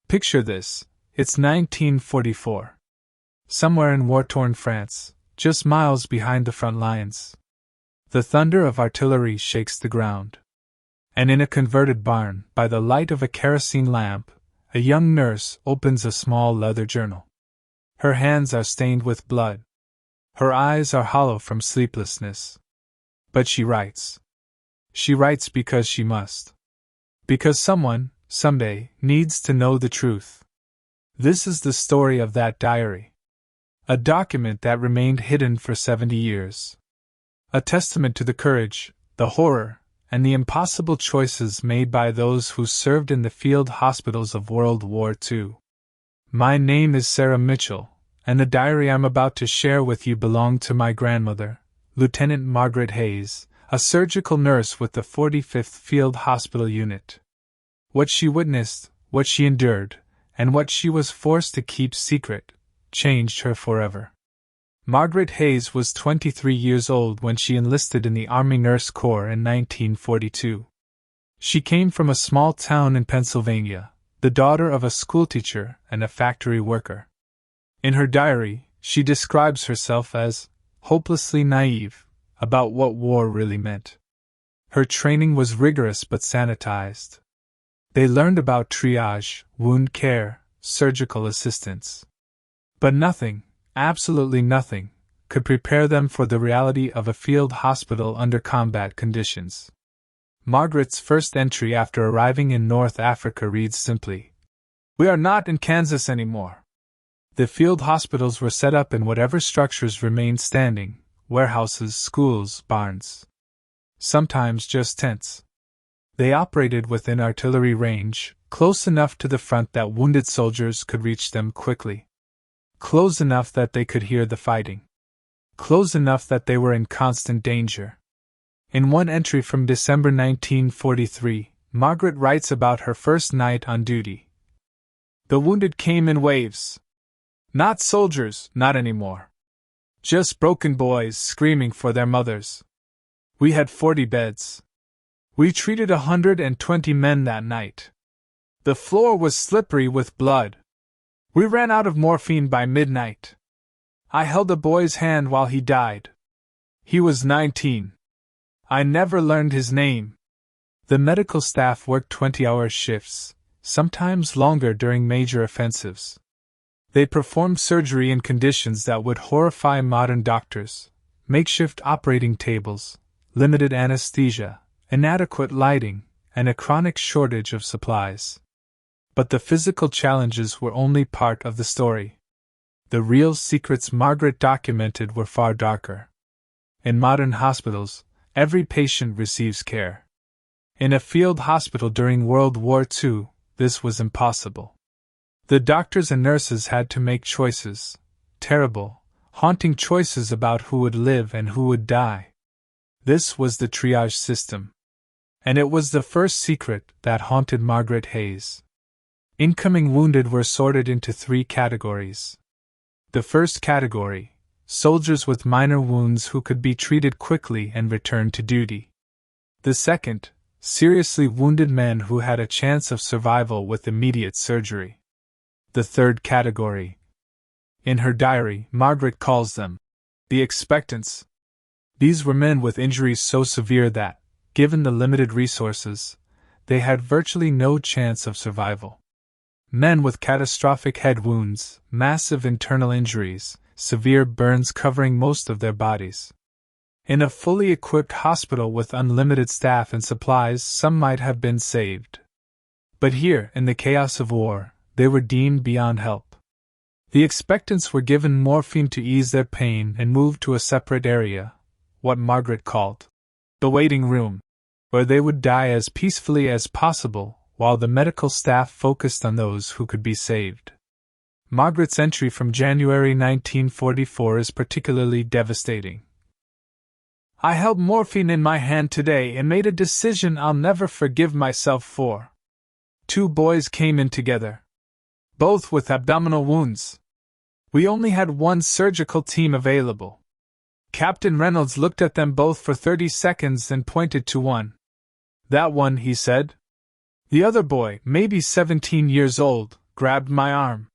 Picture this, it's 1944. Somewhere in war-torn France, just miles behind the front lines. The thunder of artillery shakes the ground. And in a converted barn, by the light of a kerosene lamp, a young nurse opens a small leather journal. Her hands are stained with blood. Her eyes are hollow from sleeplessness. But she writes. She writes because she must. Because someone, someday, needs to know the truth. This is the story of that diary. A document that remained hidden for 70 years. A testament to the courage, the horror, and the impossible choices made by those who served in the field hospitals of World War II. My name is Sarah Mitchell, and the diary I'm about to share with you belonged to my grandmother, Lieutenant Margaret Hayes, a surgical nurse with the 45th Field Hospital Unit. What she witnessed, what she endured, and what she was forced to keep secret, changed her forever. Margaret Hayes was 23 years old when she enlisted in the Army Nurse Corps in 1942. She came from a small town in Pennsylvania, the daughter of a schoolteacher and a factory worker. In her diary, she describes herself as hopelessly naive about what war really meant. Her training was rigorous but sanitized. They learned about triage, wound care, surgical assistance. But nothing, absolutely nothing, could prepare them for the reality of a field hospital under combat conditions. Margaret's first entry after arriving in North Africa reads simply, "We are not in Kansas anymore." The field hospitals were set up in whatever structures remained standing, warehouses, schools, barns. Sometimes just tents. They operated within artillery range, close enough to the front that wounded soldiers could reach them quickly. Close enough that they could hear the fighting. Close enough that they were in constant danger. In one entry from December 1943, Margaret writes about her first night on duty. "The wounded came in waves. Not soldiers, not anymore. Just broken boys screaming for their mothers. We had 40 beds. We treated 120 men that night. The floor was slippery with blood. We ran out of morphine by midnight. I held a boy's hand while he died. He was 19. I never learned his name." The medical staff worked 20-hour shifts, sometimes longer during major offensives. They performed surgery in conditions that would horrify modern doctors: makeshift operating tables, limited anesthesia, inadequate lighting, and a chronic shortage of supplies. But the physical challenges were only part of the story. The real secrets Margaret documented were far darker. In modern hospitals, every patient receives care. In a field hospital during World War II, this was impossible. The doctors and nurses had to make choices, terrible, haunting choices about who would live and who would die. This was the triage system. And it was the first secret that haunted Margaret Hayes. Incoming wounded were sorted into 3 categories. The first category, soldiers with minor wounds who could be treated quickly and returned to duty. The second, seriously wounded men who had a chance of survival with immediate surgery. The third category. In her diary, Margaret calls them the expectants. These were men with injuries so severe that, given the limited resources, they had virtually no chance of survival. Men with catastrophic head wounds, massive internal injuries, severe burns covering most of their bodies. In a fully equipped hospital with unlimited staff and supplies, some might have been saved. But here, in the chaos of war, they were deemed beyond help. The expectants were given morphine to ease their pain and moved to a separate area, what Margaret called the waiting room, where they would die as peacefully as possible, while the medical staff focused on those who could be saved. Margaret's entry from January 1944 is particularly devastating. "I held morphine in my hand today and made a decision I'll never forgive myself for. 2 boys came in together, both with abdominal wounds. We only had 1 surgical team available. Captain Reynolds looked at them both for 30 seconds and pointed to one. 'That one,' he said. The other boy, maybe 17 years old, grabbed my arm.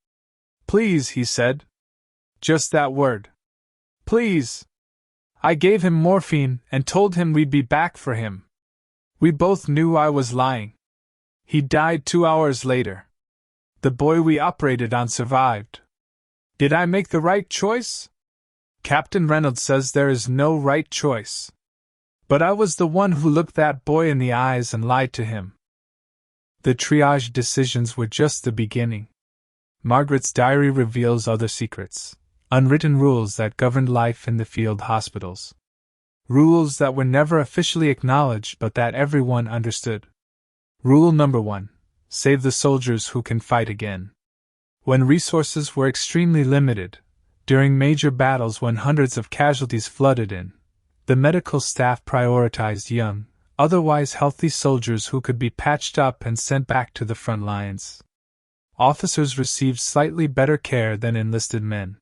"Please," he said. Just that word. "Please." I gave him morphine and told him we'd be back for him. We both knew I was lying. He died 2 hours later. The boy we operated on survived. Did I make the right choice? Captain Reynolds says there is no right choice. But I was the one who looked that boy in the eyes and lied to him. The triage decisions were just the beginning. Margaret's diary reveals other secrets, unwritten rules that governed life in the field hospitals. Rules that were never officially acknowledged but that everyone understood. Rule number 1. Save the soldiers who can fight again. When resources were extremely limited, during major battles when hundreds of casualties flooded in, the medical staff prioritized young, otherwise healthy soldiers who could be patched up and sent back to the front lines. Officers received slightly better care than enlisted men.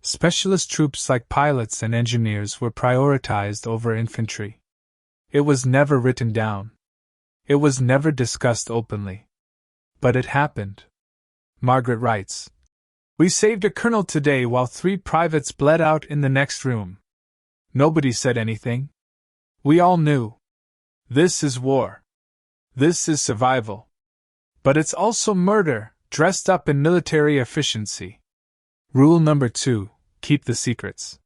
Specialist troops like pilots and engineers were prioritized over infantry. It was never written down. It was never discussed openly. But it happened. Margaret writes, "We saved a colonel today while 3 privates bled out in the next room. Nobody said anything. We all knew. This is war. This is survival. But it's also murder, dressed up in military efficiency." Rule number 2. Keep the secrets.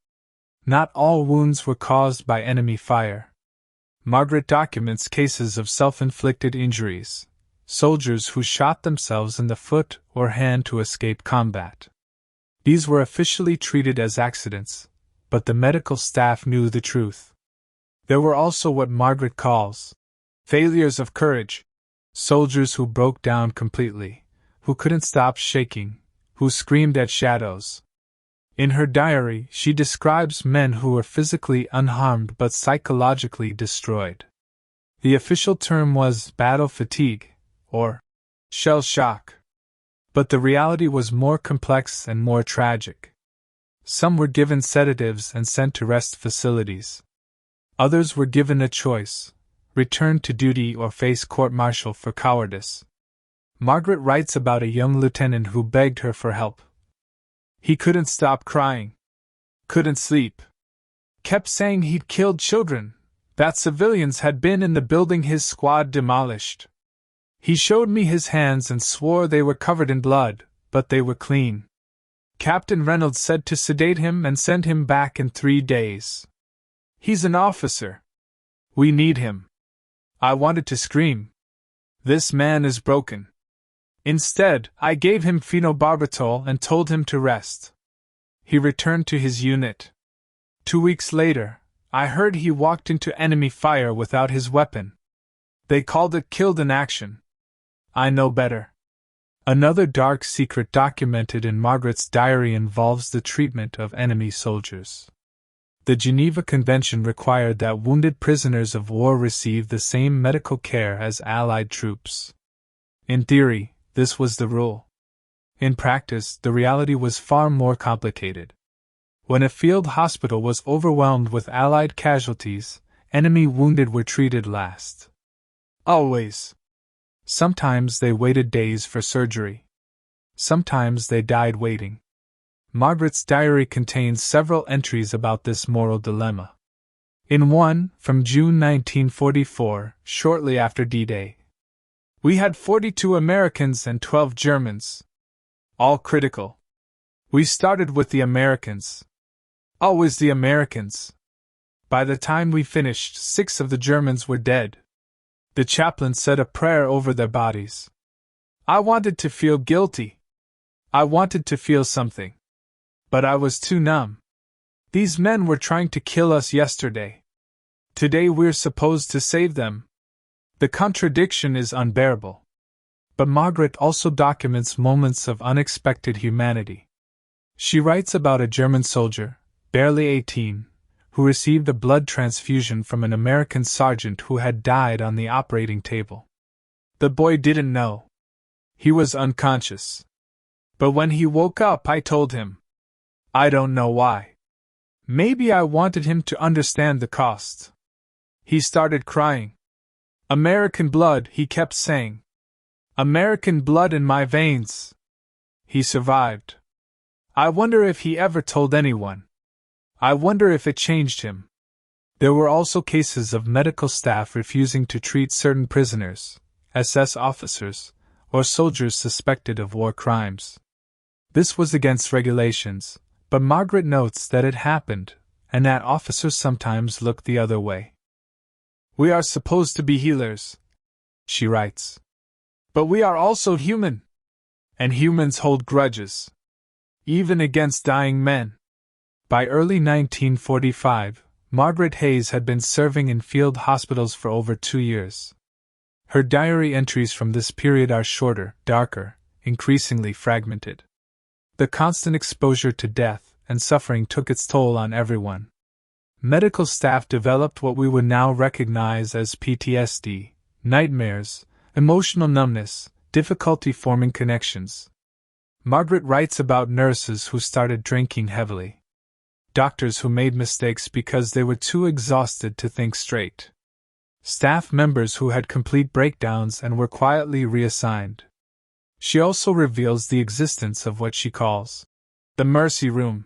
Not all wounds were caused by enemy fire. Margaret documents cases of self-inflicted injuries, soldiers who shot themselves in the foot or hand to escape combat. These were officially treated as accidents, but the medical staff knew the truth. There were also what Margaret calls failures of courage, soldiers who broke down completely, who couldn't stop shaking, who screamed at shadows. In her diary, she describes men who were physically unharmed but psychologically destroyed. The official term was battle fatigue, or shell shock. But the reality was more complex and more tragic. Some were given sedatives and sent to rest facilities. Others were given a choice: return to duty or face court-martial for cowardice. Margaret writes about a young lieutenant who begged her for help. He couldn't stop crying. Couldn't sleep. Kept saying he'd killed children, that civilians had been in the building his squad demolished. He showed me his hands and swore they were covered in blood, but they were clean. Captain Reynolds said to sedate him and send him back in 3 days. He's an officer. We need him. I wanted to scream. This man is broken. Instead, I gave him phenobarbital and told him to rest. He returned to his unit. 2 weeks later, I heard he walked into enemy fire without his weapon. They called it killed in action. I know better. Another dark secret documented in Margaret's diary involves the treatment of enemy soldiers. The Geneva Convention required that wounded prisoners of war receive the same medical care as Allied troops. In theory, this was the rule. In practice, the reality was far more complicated. When a field hospital was overwhelmed with Allied casualties, enemy wounded were treated last. Always. Sometimes they waited days for surgery. Sometimes they died waiting. Margaret's diary contains several entries about this moral dilemma. In one, from June 1944, shortly after D-Day, "We had 42 Americans and 12 Germans. All critical. We started with the Americans. Always the Americans. By the time we finished, 6 of the Germans were dead. The chaplain said a prayer over their bodies. I wanted to feel guilty. I wanted to feel something. But I was too numb. These men were trying to kill us yesterday. Today we're supposed to save them. The contradiction is unbearable." But Margaret also documents moments of unexpected humanity. She writes about a German soldier, barely 18, who received a blood transfusion from an American sergeant who had died on the operating table. The boy didn't know. He was unconscious. But when he woke up, I told him. I don't know why. Maybe I wanted him to understand the cost. He started crying. "American blood," he kept saying. "American blood in my veins." He survived. I wonder if he ever told anyone. I wonder if it changed him. There were also cases of medical staff refusing to treat certain prisoners, SS officers, or soldiers suspected of war crimes. This was against regulations, but Margaret notes that it happened, and that officers sometimes looked the other way. We are supposed to be healers, she writes. But we are also human. And humans hold grudges. Even against dying men. By early 1945, Margaret Hayes had been serving in field hospitals for over 2 years. Her diary entries from this period are shorter, darker, increasingly fragmented. The constant exposure to death and suffering took its toll on everyone. Medical staff developed what we would now recognize as PTSD, nightmares, emotional numbness, difficulty forming connections. Margaret writes about nurses who started drinking heavily. Doctors who made mistakes because they were too exhausted to think straight. Staff members who had complete breakdowns and were quietly reassigned. She also reveals the existence of what she calls the mercy room.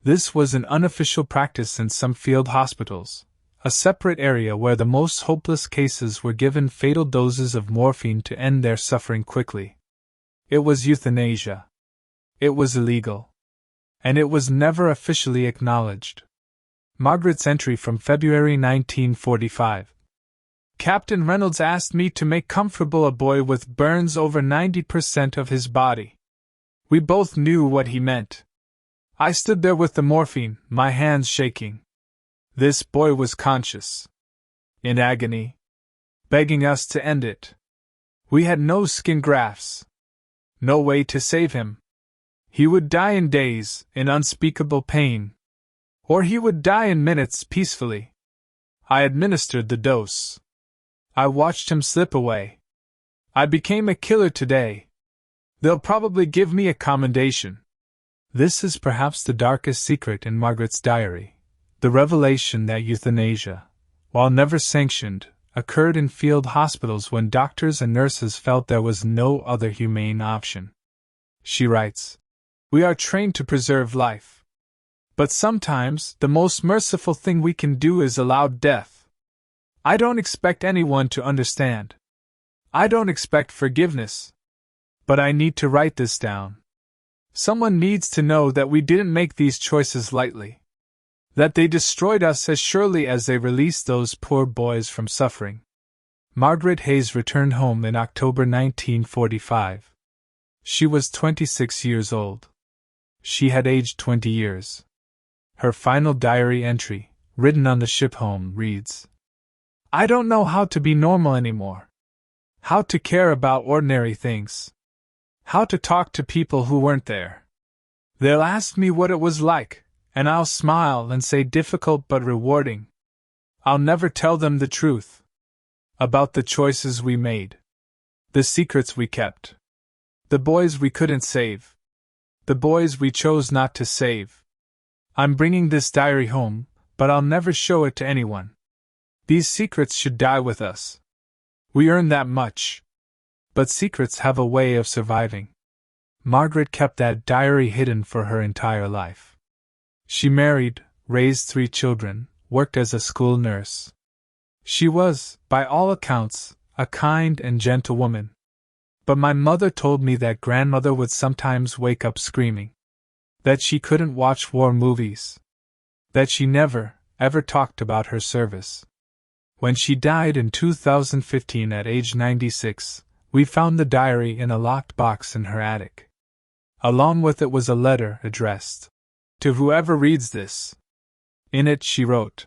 This was an unofficial practice in some field hospitals, a separate area where the most hopeless cases were given fatal doses of morphine to end their suffering quickly. It was euthanasia. It was illegal. And it was never officially acknowledged. Margaret's entry from February 1945. Captain Reynolds asked me to make comfortable a boy with burns over 90% of his body. We both knew what he meant. I stood there with the morphine, my hands shaking. This boy was conscious. In agony. Begging us to end it. We had no skin grafts. No way to save him. He would die in days, in unspeakable pain. Or he would die in minutes peacefully. I administered the dose. I watched him slip away. I became a killer today. They'll probably give me a commendation. This is perhaps the darkest secret in Margaret's diary, the revelation that euthanasia, while never sanctioned, occurred in field hospitals when doctors and nurses felt there was no other humane option. She writes, "We are trained to preserve life. But sometimes the most merciful thing we can do is allow death. I don't expect anyone to understand. I don't expect forgiveness. But I need to write this down. Someone needs to know that we didn't make these choices lightly. That they destroyed us as surely as they released those poor boys from suffering." Margaret Hayes returned home in October 1945. She was 26 years old. She had aged 20 years. Her final diary entry, written on the ship home, reads, "I don't know how to be normal anymore. How to care about ordinary things. How to talk to people who weren't there. They'll ask me what it was like, and I'll smile and say difficult but rewarding. I'll never tell them the truth. About the choices we made. The secrets we kept. The boys we couldn't save. The boys we chose not to save. I'm bringing this diary home, but I'll never show it to anyone. These secrets should die with us. We earn that much. But secrets have a way of surviving." Margaret kept that diary hidden for her entire life. She married, raised 3 children, worked as a school nurse. She was, by all accounts, a kind and gentle woman. But my mother told me that grandmother would sometimes wake up screaming. That she couldn't watch war movies. That she never, ever talked about her service. When she died in 2015 at age 96, we found the diary in a locked box in her attic. Along with it was a letter addressed to whoever reads this. In it she wrote,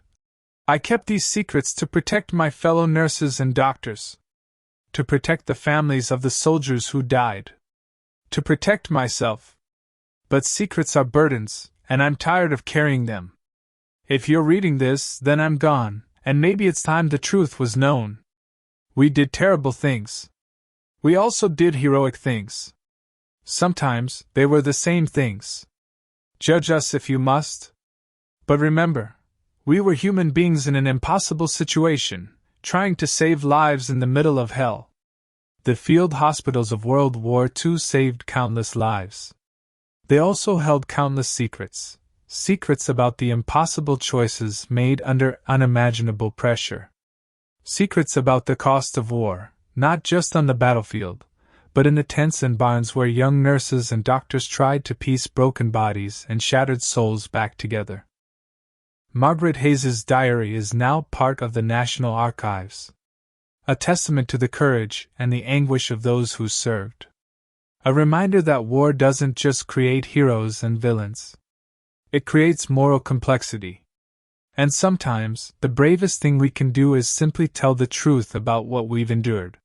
"I kept these secrets to protect my fellow nurses and doctors. To protect the families of the soldiers who died. To protect myself. But secrets are burdens, and I'm tired of carrying them. If you're reading this, then I'm gone, and maybe it's time the truth was known. We did terrible things. We also did heroic things. Sometimes they were the same things. Judge us if you must. But remember, we were human beings in an impossible situation, trying to save lives in the middle of hell. The field hospitals of World War II saved countless lives. They also held countless secrets, secrets about the impossible choices made under unimaginable pressure. Secrets about the cost of war, not just on the battlefield, but in the tents and barns where young nurses and doctors tried to piece broken bodies and shattered souls back together. Margaret Hayes's diary is now part of the National Archives, a testament to the courage and the anguish of those who served. A reminder that war doesn't just create heroes and villains. It creates moral complexity. And sometimes, the bravest thing we can do is simply tell the truth about what we've endured.